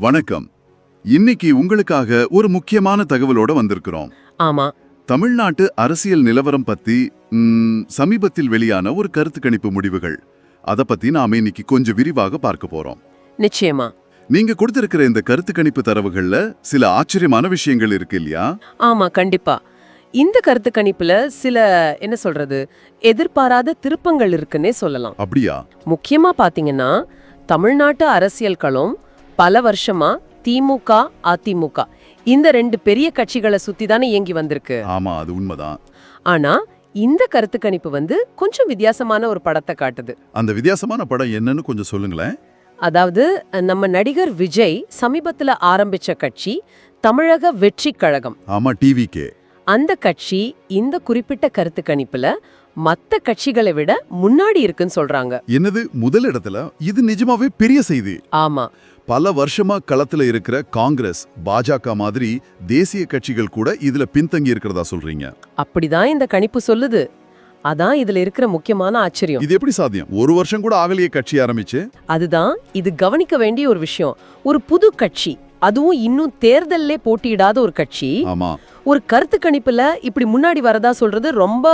வணக்கம். இன்னைக்கு உங்களுக்காக ஒரு முக்கியமான தகவலோட வந்திருக்கிறோம். ஆமா. தமிழ்நாட்டு அரசியல் நிலவரம் பத்தி சமீபத்தில் வெளியான ஒரு கருத்து கணிப்பு முடிவுகள். அத பத்தி நாம இன்னைக்கு கொஞ்சம் விரிவாக பார்க்க போறோம். நிச்சயமா. நீங்க கொடுத்திருக்கிற இந்த கருத்து கணிப்பு தரவுகள்ல சில ஆச்சரியமான விஷயங்கள் இருக்கு இல்லையா? ஆமா, கண்டிப்பா. இந்த கருத்து கணிப்புல சில எதிர்பாராத திருப்பங்கள் இருக்குன்னே சொல்லலாம். அப்படியா? முக்கியமா பாத்தீங்கன்னா, தமிழ்நாட்டு அரசியல் களம் பல வருஷமா திமுக, அதிமுக இந்த ரெண்டு பெரிய கட்சிகளை சுத்தி தானே இயங்கி வந்திருக்கு. ஆமா, அது உண்மைதான். ஆனா இந்த கருத்து கணிப்பு கொஞ்சம் வித்தியாசமான ஒரு படத்தை காட்டுது. அந்த வித்தியாசமான படம் என்னன்னு கொஞ்சம் சொல்லுங்களேன். அதாவது நம்ம நடிகர் விஜய் சமீபத்துல ஆரம்பிச்ச கட்சி தமிழக வெற்றி கழகம். ஆமா, டிவிகே. அந்த கட்சி இந்த குறிப்பிட்ட கருத்து கணிப்புல மத்த கட்சிகளை விட முன்னாடி இருக்குன்னு சொல்றாங்க. என்னது, முதலிடத்துல? இது நிஜமாவே பெரிய செய்தி. ஆமா. பல வருஷமா களத்துல இருக்கிற காங்கிரஸ், பாஜக மாதிரி தேசிய கட்சிகள் கூட இதுல பின்தங்கி இருக்கிறதா சொல்றீங்க? அப்படிதான் இந்த கணிப்பு சொல்லுது. அதான் இதுல இருக்கிற முக்கியமான ஆச்சரியம். இது எப்படி சாத்தியம்? ஒரு வருஷம் கூட ஆகலையே கட்சி ஆரம்பிச்சு. அதுதான் இது கவனிக்க வேண்டிய ஒரு விஷயம். ஒரு புது கட்சி, அதுவும் இன்னும் தேர்தல்லே போட்டியிடாத ஒரு கட்சி, ஆமா, ஒரு கருத்து கணிப்புல இப்படி முன்னாடி வரதா சொல்றது ரொம்ப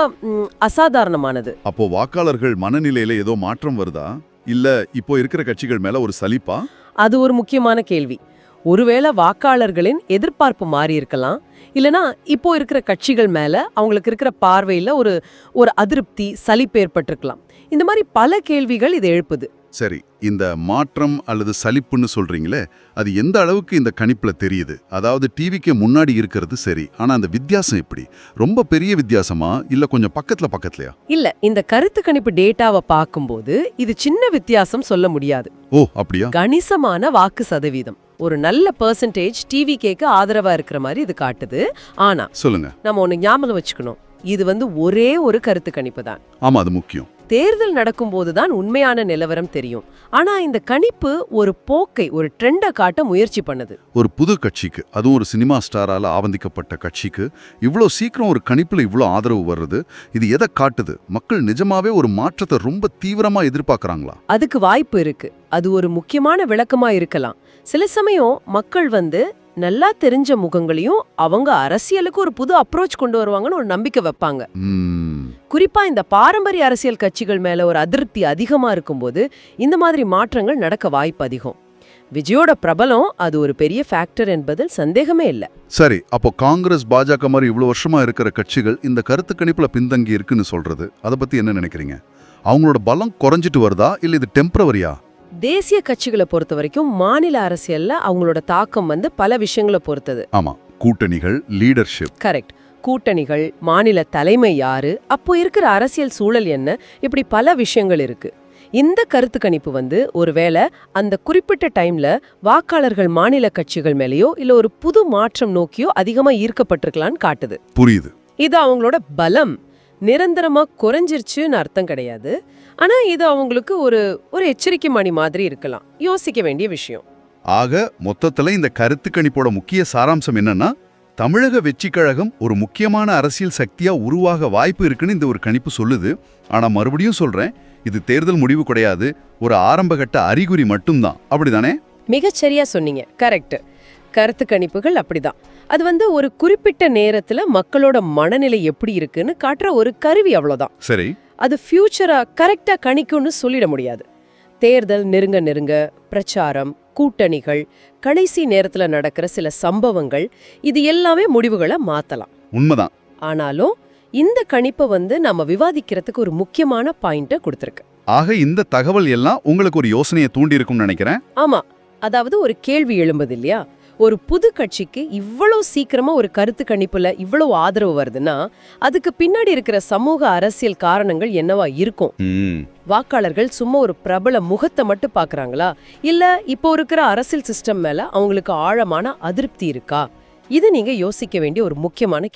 அசாதாரணமானது. அப்போ வாக்காளர்கள் மனநிலையில ஏதோ மாற்றம் வருதா? இல்ல இப்போ இருக்கிற கட்சிகள் மேல ஒரு சலிப்பா? அது ஒரு முக்கியமான கேள்வி. ஒருவேளை வாக்காளர்களின் எதிர்பார்ப்பு மாறி இருக்கலாம், இல்லனா இப்போ இருக்கிற கட்சிகள் மேல அவங்களுக்கு இருக்கிற பார்வையில ஒரு அதிருப்தி, சலிப்பு ஏற்பட்டிருக்கலாம். இந்த மாதிரி பல கேள்விகள் இது எழுப்புது. சரி, இந்த மாற்றம் அல்லது சலிப்புன்னு சொல்றீங்களே, அது எந்த அளவுக்கு இந்த கணிப்புல தெரியுது? அதாவது டிவிக்கு முன்னாடி இருக்கிறது சரி, ஆனா அந்த வித்தியாசம் எப்படி? ரொம்ப பெரிய வித்தியாசமா இல்ல கொஞ்சம் பக்கத்துலயா? இல்ல, இந்த கருத்து கணிப்பு டேட்டாவை பார்க்கும்போது இது சின்ன வித்தியாசம் சொல்ல முடியாது. ஓ, அப்படியா? கணிசமான வாக்கு சதவீதம், ஒரு நல்ல பெர்சன்டேஜ் டிவிகேக்கு ஆதரவா இருக்கிற மாதிரி இது காட்டுது. ஆனா சொல்லுங்க, நம்ம ஒண்ணு ஞாபகம் வச்சுக்கணும், இது ஒரே ஒரு கருத்து கணிப்பு தான். ஆமா, அது முக்கியம். தேர்தல் நடக்கும்போதுதான் உண்மையான நிலவரம் தெரியும். ஆனா இந்த கணிப்பு ஒரு போக்கை, ஒரு ட்ரெண்டை காட்ட முயற்சி பண்ணுது. ஒரு புது கட்சிக்கு, அதுவும் ஒரு சினிமா ஸ்டாரால ஆவந்திக்கப்பட்ட கட்சிக்கு இவ்வளோ சீக்கிரம் ஒரு கணிப்புல இவ்வளோ ஆதரவு வர்றது, இது எதை காட்டுது? மக்கள் நிஜமாவே ஒரு மாற்றத்தை ரொம்ப தீவிரமா எதிர்பார்க்கறாங்களா? அதுக்கு வாய்ப்பு இருக்கு. அது ஒரு முக்கியமான விளக்கமா இருக்கலாம். சில சமயம் மக்கள் நல்லா தெரிஞ்ச முகங்களையும் அவங்க அரசியலுக்கு ஒரு புது அப்ரோச் கொண்டு வருவாங்கன்னு ஒரு நம்பிக்கை வைப்பாங்க. குறிப்பா இந்த பாரம்பரிய அரசியல் கட்சிகள் மேல ஒரு அதிருப்தி அதிகமா இருக்கும்போது இந்த மாதிரி மாற்றங்கள் நடக்க வாய்ப்பு அதிகம். விஜயோட பிரபலம் அது ஒரு பெரிய ஃபேக்டர் என்பதில் சந்தேகமே இல்லை. சரி, அப்போ காங்கிரஸ், பாஜக மாதிரி இவ்வளவு வருஷமா இருக்கிற கட்சிகள் இந்த கருத்து கணிப்புல பின்தங்கி இருக்குன்னு சொல்றது, அதை பத்தி என்ன நினைக்கிறீங்க? அவங்களோட பலம் குறைஞ்சிட்டு வருதா இல்ல இது டெம்பரவரியா? தேசிய கட்சிகளை பொறுத்த வரைக்கும் மாநில அரசியல்ல அவங்களோட தாக்கம் பல விஷயங்களை பொறுத்தது. ஆமா, கூட்டணிகள், லீடர்ஷிப். கரெக்ட். கூட்டணிகள், மாநில தலைமை யாரு, அப்போ இருக்கிற அரசியல் சூழல் என்ன, இப்படி பல விஷயங்கள் இருக்கு. இந்த கருத்து கணிப்பு ஒருவேளை அந்த குறிப்பிட்ட டைம்ல வாக்காளர்கள் மாநில கட்சிகள் மேலேயோ இல்ல ஒரு புது மாற்றம் நோக்கியோ அதிகமா ஈர்க்கப்பட்டிருக்கலான்னு காட்டுது. புரியுது. இது அவங்களோட பலம் நிரந்தரமா குறைஞ்சிருச்சுன்னு அர்த்தம் கிடையாது. ஆனா இது அவங்களுக்கு ஒரு எச்சரிக்கை மணி மாதிரி இருக்கலாம். யோசிக்க வேண்டிய விஷயம். ஆக மொத்தத்துல இந்த கருத்து கணிப்போட முக்கிய சாராம்சம் என்னன்னா, தமிழக வெற்றி கழகம் ஒரு முக்கியமான அரசியல் சக்தியா உருவாக வாய்ப்பு இருக்குன்னு இந்த ஒரு கணிப்பு சொல்லுது. ஆனா மறுபடியும் சொல்றேன், இது தேர்தல் முடிவு கிடையாது, ஒரு ஆரம்பகட்ட அறிகுறி மட்டும்தான். அப்படிதானே? மிகச்சரியா சொன்னீங்க. கரெக்ட். கருத்து கணிப்புகள் அப்படிதான். அது ஒரு குறிப்பிட்ட நேரத்துல மக்களோட மனநிலை எப்படி இருக்குன்னு காட்டுற ஒரு கருவி, அவ்வளவுதான். சரி. அது ஃபியூச்சரா கரெக்டா கணிக்கும்னு சொல்லிட முடியாது. தேர்தல் நெருங்க பிரச்சாரம், கூட்டணிகள், கடைசி நேரத்துல நடக்கிற சில சம்பவங்கள், இது எல்லாமே முடிவுகளை மாத்தலாம். உண்மைதான். ஆனாலும் இந்த கணிப்பை நம்ம விவாதிக்கிறதுக்கு ஒரு முக்கியமான பாயிண்ட கொடுத்திருக்கு. ஆக இந்த தகவல் எல்லாம் உங்களுக்கு ஒரு யோசனையை தூண்டி இருக்கும்னு நினைக்கிறேன். ஆமா, அதாவது ஒரு கேள்வி எழும்புது இல்லையா? ஒரு புது கட்சிக்கு இவ்வளவு சீக்கிரமா ஒரு கருத்து கணிப்புல இவ்வளவு ஆதரவு வருதுன்னா அதுக்கு பின்னாடி இருக்கிற சமூக அரசியல் காரணங்கள் என்னவா இருக்கும்? வாக்காளர்கள் சும்மா ஒரு பிரபல முகத்தை மட்டும் பாக்குறாங்களா, இல்ல இப்போ இருக்கிற அரசியல் சிஸ்டம் மேல அவங்களுக்கு ஆழமான அதிருப்தி இருக்கா? இது நீங்க யோசிக்க வேண்டிய ஒரு முக்கியமான கேள்வி.